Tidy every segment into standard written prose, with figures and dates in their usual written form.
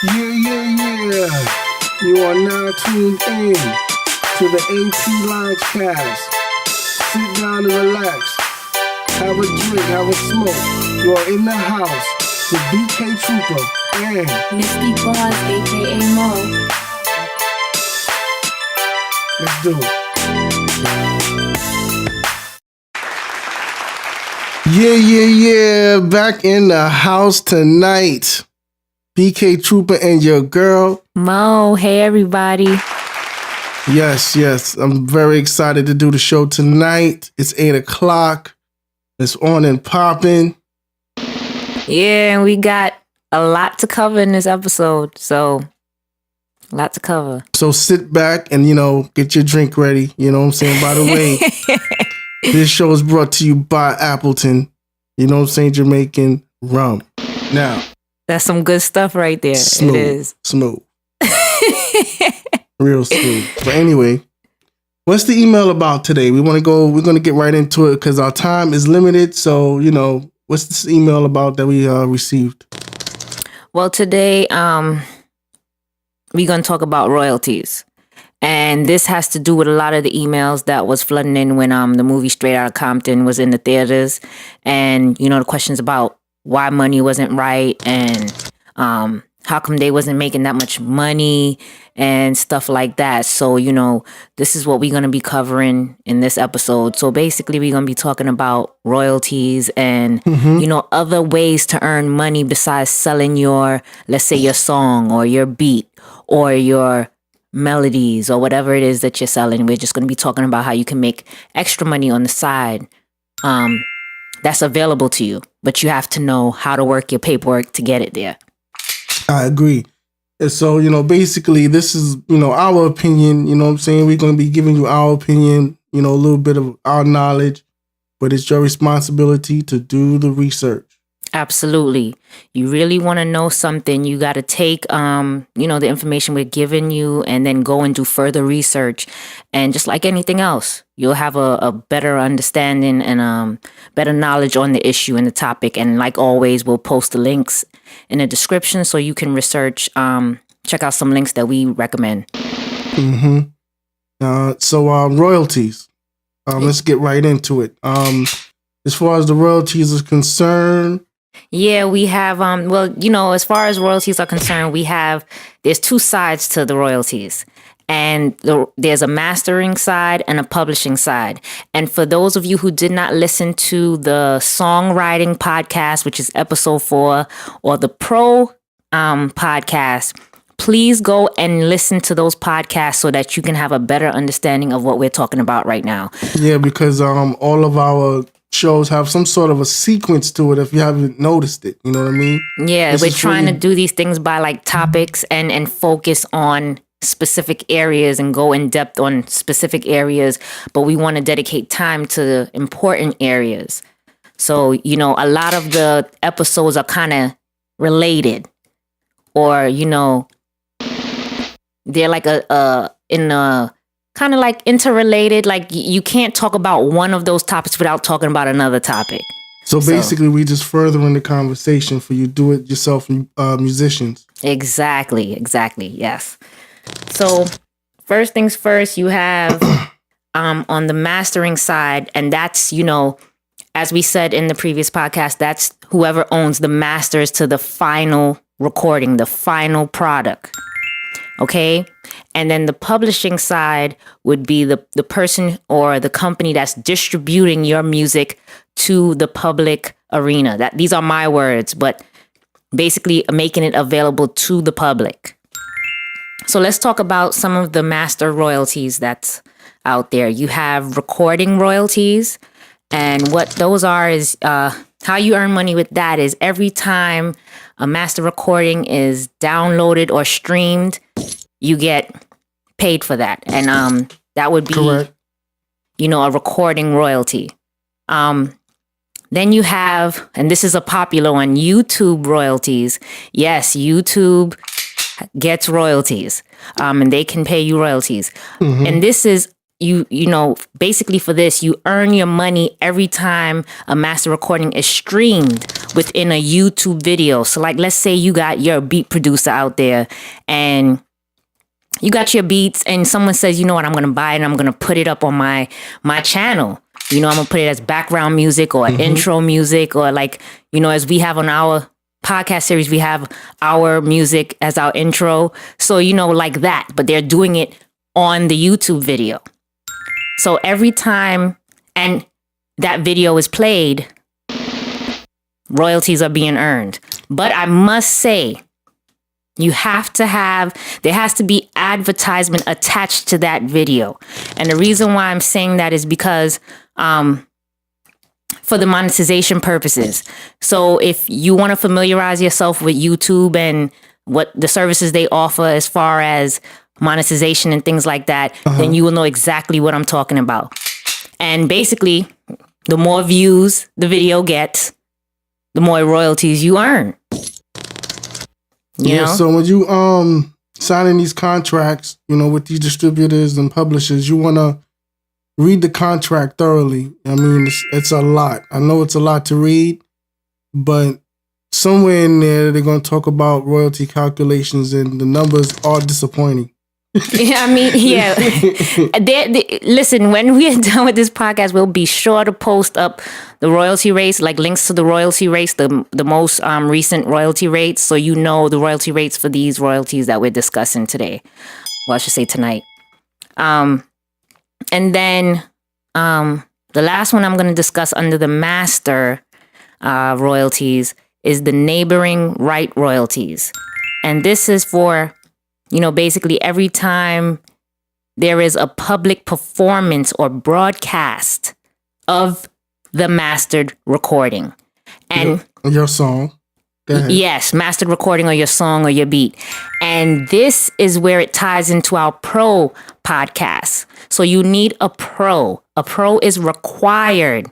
Yeah. You are now tuned in to the AT Loungecast. Sit down and relax. Have a drink, have a smoke. You are in the house with BK Trooper and Misty Bars, aka Mo. let's do it. Yeah. Back in the house tonight. BK Trooper and your girl Mo. Hey, everybody. Yes. I'm very excited to do the show tonight. It's 8 o'clock. It's on and popping. Yeah, and we got a lot to cover in this episode. So, a lot to cover. So sit back and, get your drink ready. You know what I'm saying? By the way, this show is brought to you by Appleton. You know what I'm saying? Jamaican rum. Now. That's some good stuff right there. Smooth. It is. Smooth. Real smooth. But anyway, what's the email about today? We're going to get right into it because our time is limited. So, what's this email about that we received? Well, today, we're going to talk about royalties. And this has to do with a lot of the emails that was flooding in when the movie Straight Outta Compton was in the theaters. And, the questions about why money wasn't right and how come they wasn't making that much money and stuff like that. So, this is what we're going to be covering in this episode. So basically, we're going to be talking about royalties and, other ways to earn money besides selling let's say your song or your beat or your melodies or whatever it is that you're selling. We're just going to be talking about how you can make extra money on the side that's available to you, but you have to know how to work your paperwork to get it there. I agree. And so, basically this is, our opinion, you know what I'm saying? We're going to be giving you our opinion, a little bit of our knowledge, but it's your responsibility to do the research. Absolutely. You really want to know something, you got to take, the information we're giving you and then go and do further research. And just like anything else, you'll have a better understanding and better knowledge on the issue and the topic. And like always, we'll post the links in the description so you can research, check out some links that we recommend. So royalties. Let's get right into it. As far as the royalties is concerned, yeah, we have, as far as royalties are concerned, there's two sides to the royalties. And there's a mastering side and a publishing side. And for those of you who did not listen to the songwriting podcast, which is episode 4, or the pro podcast, please go and listen to those podcasts so that you can have a better understanding of what we're talking about right now. Yeah, because all of our shows have some sort of a sequence to it if you haven't noticed it. You know what I mean? Yeah, we're trying to do these things by like topics and focus on specific areas and go in depth on specific areas, but we want to dedicate time to the important areas. So, a lot of the episodes are kind of related or, they're like kind of like interrelated. Like you can't talk about one of those topics without talking about another topic. So basically, we just furthering the conversation for you do-it-yourself musicians. Exactly. Yes. So first things first, you have on the mastering side, and that's, as we said in the previous podcast, that's whoever owns the masters to the final recording, the final product. Okay. And then the publishing side would be the person or the company that's distributing your music to the public arena. These are my words, but basically making it available to the public. So let's talk about some of the master royalties that's out there. You have recording royalties, and what those are is how you earn money with that is every time a master recording is downloaded or streamed, you get paid for that. And that would be, correct, a recording royalty. Then you have, and this is a popular one, YouTube royalties. Yes, YouTube gets royalties, and they can pay you royalties. And this is you know, basically for this, you earn your money every time a master recording is streamed within a YouTube video. So like, let's say you got your beat producer out there and you got your beats and someone says, you know what, I'm going to buy it and I'm going to put it up on my channel. You know, I'm going to put it as background music or intro music, or like, you know, as we have on our podcast series, we have our music as our intro. So, you know, like that, but they're doing it on the YouTube video. So every time and that video is played, royalties are being earned. But I must say, there has to be advertisement attached to that video. And the reason why I'm saying that is because for the monetization purposes. So if you want to familiarize yourself with YouTube and what the services they offer as far as monetization and things like that, then you will know exactly what I'm talking about. And basically, the more views the video gets, the more royalties you earn. You know? So when you signing these contracts, you know, with these distributors and publishers, you want to read the contract thoroughly. I mean, it's a lot. I know it's a lot to read, but somewhere in there, they're going to talk about royalty calculations, and the numbers are disappointing. I mean, yeah. Listen, when we are done with this podcast, we'll be sure to post up the royalty rates, like links to the royalty rates, the most recent royalty rates, so you know the royalty rates for these royalties that we're discussing today. Well, I should say tonight. And then the last one I'm going to discuss under the master royalties is the neighboring right royalties. And this is for, you know, basically every time there is a public performance or broadcast of the mastered recording. And your song. Yes, mastered recording or your song or your beat. And this is where it ties into our pro podcast. So you need a pro. A pro is required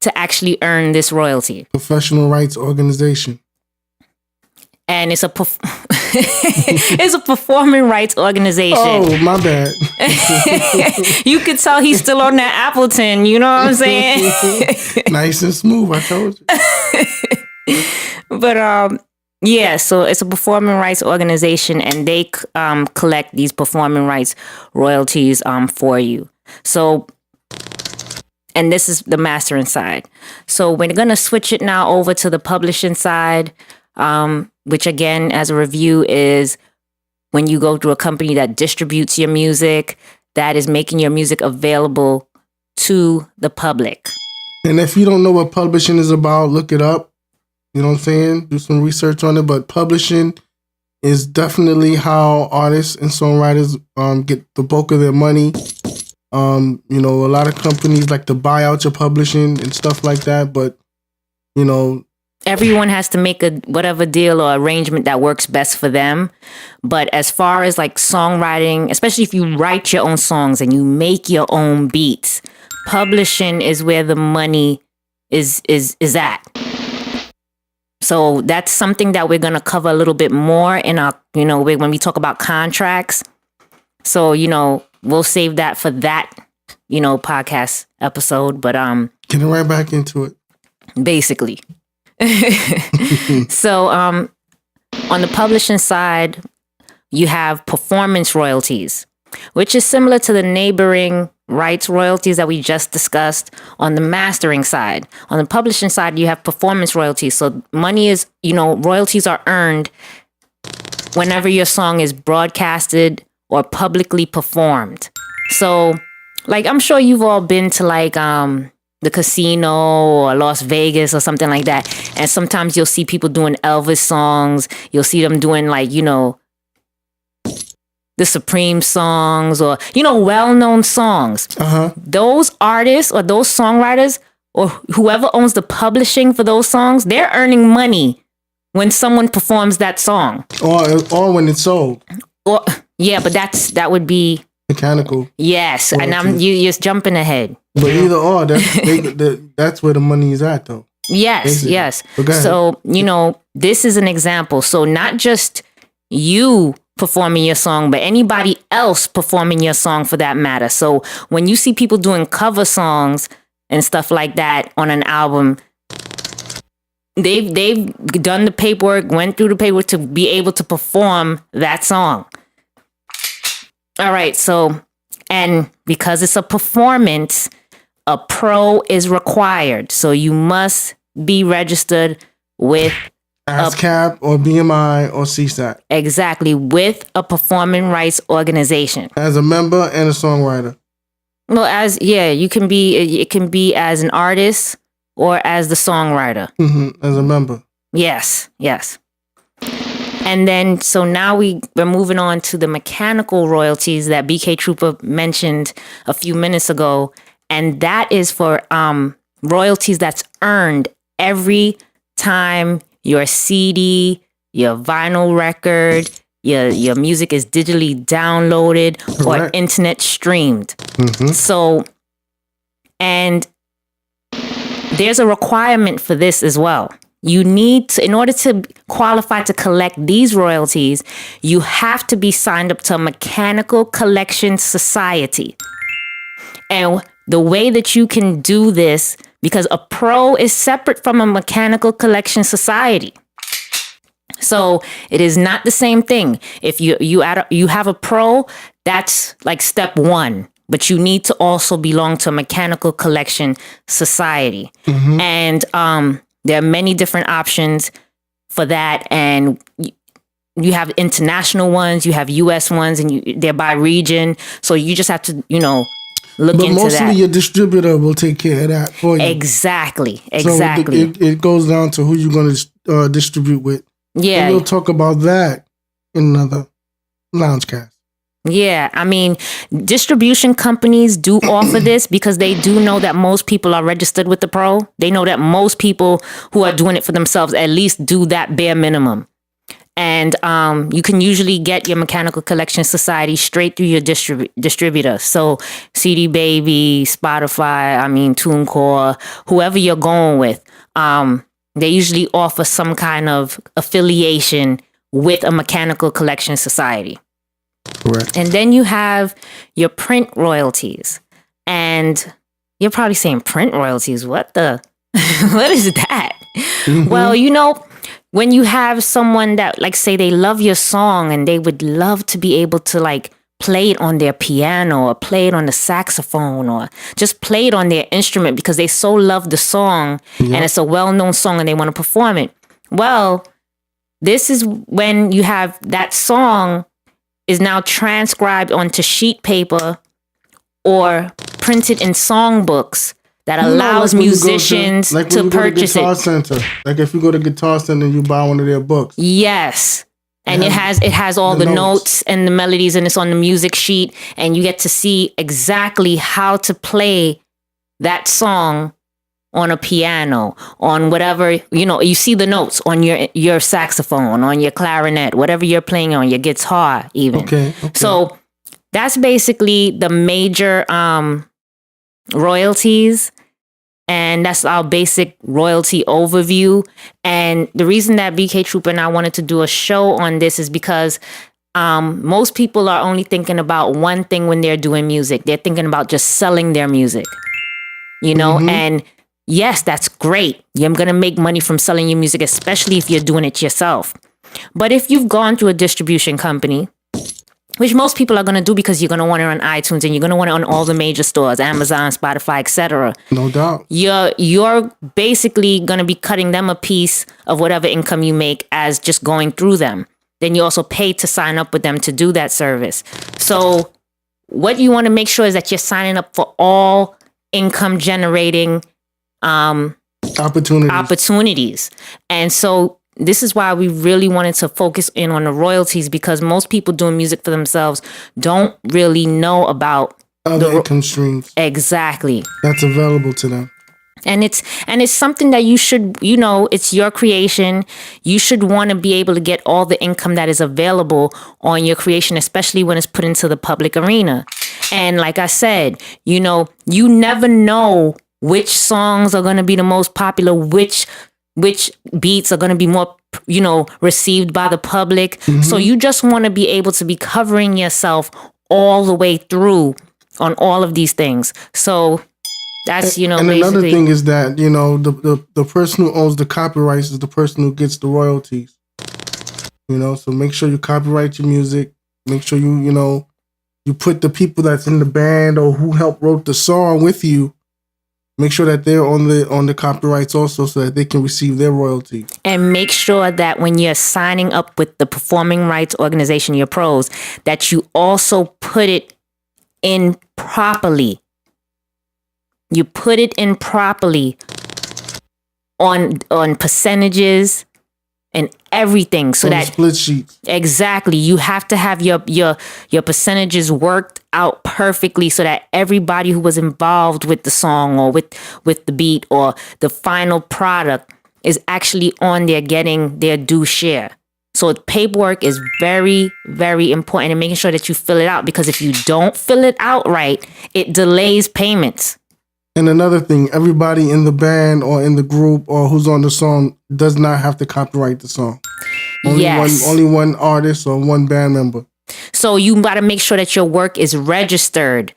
to actually earn this royalty. Professional rights organization. And it's a it's a performing rights organization. Oh, my bad. You could tell he's still on that Appleton. You know what I'm saying? Nice and smooth, I told you. But yeah, so it's a performing rights organization, and they collect these performing rights royalties for you. So, and this is the mastering side. So we're gonna switch it now over to the publishing side. Which again, as a review, is when you go to a company that distributes your music, that is making your music available to the public. And if you don't know what publishing is about, look it up. You know what I'm saying? Do some research on it. But publishing is definitely how artists and songwriters get the bulk of their money. You know, a lot of companies like to buy out your publishing and stuff like that. But, you know, everyone has to make a whatever deal or arrangement that works best for them. But as far as like songwriting, especially if you write your own songs and you make your own beats, publishing is where the money is at. So that's something that we're going to cover a little bit more in our, you know, when we talk about contracts. So, you know, we'll save that for that, you know, podcast episode. But getting right back into it. Basically. So on the publishing side, you have performance royalties, which is similar to the neighboring rights royalties that we just discussed on the mastering side. On the publishing side, you have performance royalties. So money is, you know, royalties are earned whenever your song is broadcasted or publicly performed. So like, I'm sure you've all been to like the casino or Las Vegas or something like that. And sometimes you'll see people doing Elvis songs. You'll see them doing like, you know, the Supreme songs or, you know, well-known songs. Those artists or those songwriters or whoever owns the publishing for those songs, they're earning money when someone performs that song. Or when it's sold. Or yeah, but that would be mechanical. Yes, royalties. And you're just jumping ahead. But either or, that's where the money is at, though. Yes, basically. Yes. So, you know, this is an example. So not just you performing your song, but anybody else performing your song for that matter. So when you see people doing cover songs and stuff like that on an album, they've done the paperwork, went through the paperwork to be able to perform that song. All right, so, and because it's a performance, a pro is required. So you must be registered with ASCAP or BMI or CSAC. Exactly, with a performing rights organization. As a member and a songwriter. Well, you can be, it can be as an artist or as the songwriter. As a member. Yes. And then, so now we're moving on to the mechanical royalties that BK Trooper mentioned a few minutes ago. And that is for royalties that's earned every time your CD, your vinyl record, your music is digitally downloaded or internet streamed. So, and there's a requirement for this as well. You need to, in order to qualify to collect these royalties, you have to be signed up to a mechanical collection society. And the way that you can do this, because a pro is separate from a mechanical collection society. So it is not the same thing. If you have a pro, that's like step one. But you need to also belong to a mechanical collection society. And there are many different options for that. And you have international ones, you have US ones, and they're by region. So you just have to, look into that. But mostly your distributor will take care of that for you. Exactly. So it goes down to who you're going to distribute with. Yeah. And we'll talk about that in another Loungecast. Yeah, I mean, distribution companies do offer this because they do know that most people are registered with the pro. They know that most people who are doing it for themselves at least do that bare minimum. And you can usually get your mechanical collection society straight through your distributor. So CD Baby, Spotify, TuneCore, whoever you're going with, they usually offer some kind of affiliation with a mechanical collection society. Correct. And then you have your print royalties. And you're probably saying print royalties, what is that? Well, when you have someone that, like, say they love your song and they would love to be able to, like, play it on their piano or play it on the saxophone or just play it on their instrument because they so love the song and it's a well-known song and they want to perform it. Well, this is when you have that song is now transcribed onto sheet paper or printed in songbooks that allows musicians to purchase it. Center. Like if you go to Guitar Center and you buy one of their books. Yes. And it has all the notes and the melodies, and it's on the music sheet, and you get to see exactly how to play that song on a piano, on whatever, you see the notes on your saxophone, on your clarinet, whatever you're playing on, your guitar even. Okay. So that's basically the major royalties. And that's our basic royalty overview. And the reason that BK Trooper and I wanted to do a show on this is because most people are only thinking about one thing when they're doing music. They're thinking about just selling their music, and yes, that's great. You're going to make money from selling your music, especially if you're doing it yourself. But if you've gone through a distribution company, which most people are going to do because you're going to want it on iTunes and you're going to want it on all the major stores, Amazon, Spotify, etc. No doubt. You're basically going to be cutting them a piece of whatever income you make as just going through them. Then you also pay to sign up with them to do that service. So what you want to make sure is that you're signing up for all income generating opportunities. And so this is why we really wanted to focus in on the royalties, because most people doing music for themselves don't really know about other income streams. Exactly. That's available to them. And it's something that you should, it's your creation. You should want to be able to get all the income that is available on your creation, especially when it's put into the public arena. And like I said, you never know which songs are going to be the most popular, which which beats are going to be more, received by the public. So you just want to be able to be covering yourself all the way through on all of these things. So that's, and basically. Another thing is that, the person who owns the copyrights is the person who gets the royalties. So make sure you copyright your music. Make sure you put the people that's in the band or who helped wrote the song with you. Make sure that they're on the copyrights also, so that they can receive their royalty. And make sure that when you're signing up with the performing rights organization, your pros, that you also put it in properly. You put it in properly on percentages and everything, so that split sheets. Exactly. You have to have your percentages worked out perfectly, so that everybody who was involved with the song or with the beat or the final product is actually on there getting their due share. So paperwork is very, very important, and making sure that you fill it out, because if you don't fill it out right, it delays payments. And another thing, everybody in the band or in the group or who's on the song does not have to copyright the song. Only one artist or one band member. So you got to make sure that your work is registered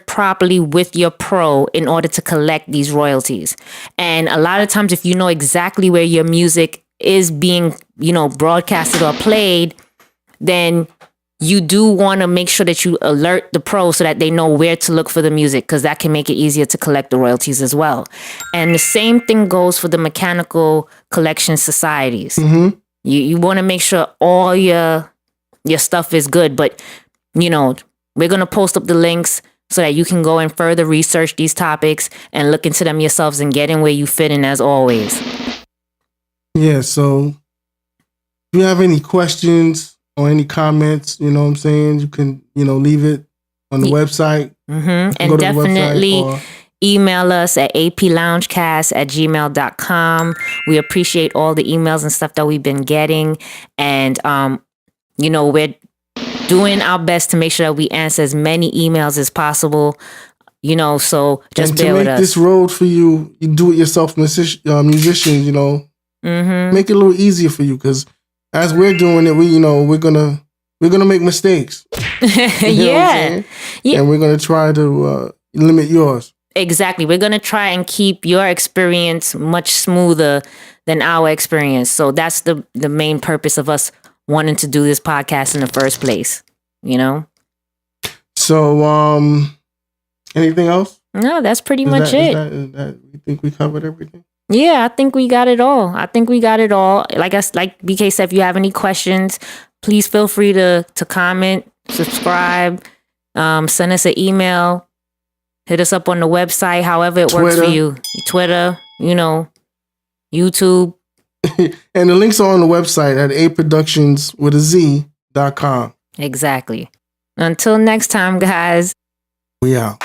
properly with your pro in order to collect these royalties. And a lot of times, if you know exactly where your music is being, broadcasted or played, then you do want to make sure that you alert the pro so that they know where to look for the music, because that can make it easier to collect the royalties as well. And the same thing goes for the mechanical collection societies. You want to make sure all your stuff is good, but we're going to post up the links so that you can go and further research these topics and look into them yourselves and get in where you fit in, as always. Yeah, so if you have any questions or any comments, you can, leave it on the website. And definitely email us at aploungecast@gmail.com. We appreciate all the emails and stuff that we've been getting. And, we're doing our best to make sure that we answer as many emails as possible, so just bear with us. To make this road for you do-it-yourself musicians, make it a little easier for you, because as we're doing it, we're gonna make mistakes. Yeah. And we're gonna try to limit yours. Exactly. We're gonna try and keep your experience much smoother than our experience. So that's the main purpose of us wanting to do this podcast in the first place. So, anything else? No, that's pretty much it. You think we covered everything? Yeah, I think we got it all. Like BK said, if you have any questions, please feel free to comment, subscribe, send us an email, hit us up on the website, however it works for you. Twitter, YouTube. And the links are on the website at aproductionswithaz.com. Exactly. Until next time, guys. We out.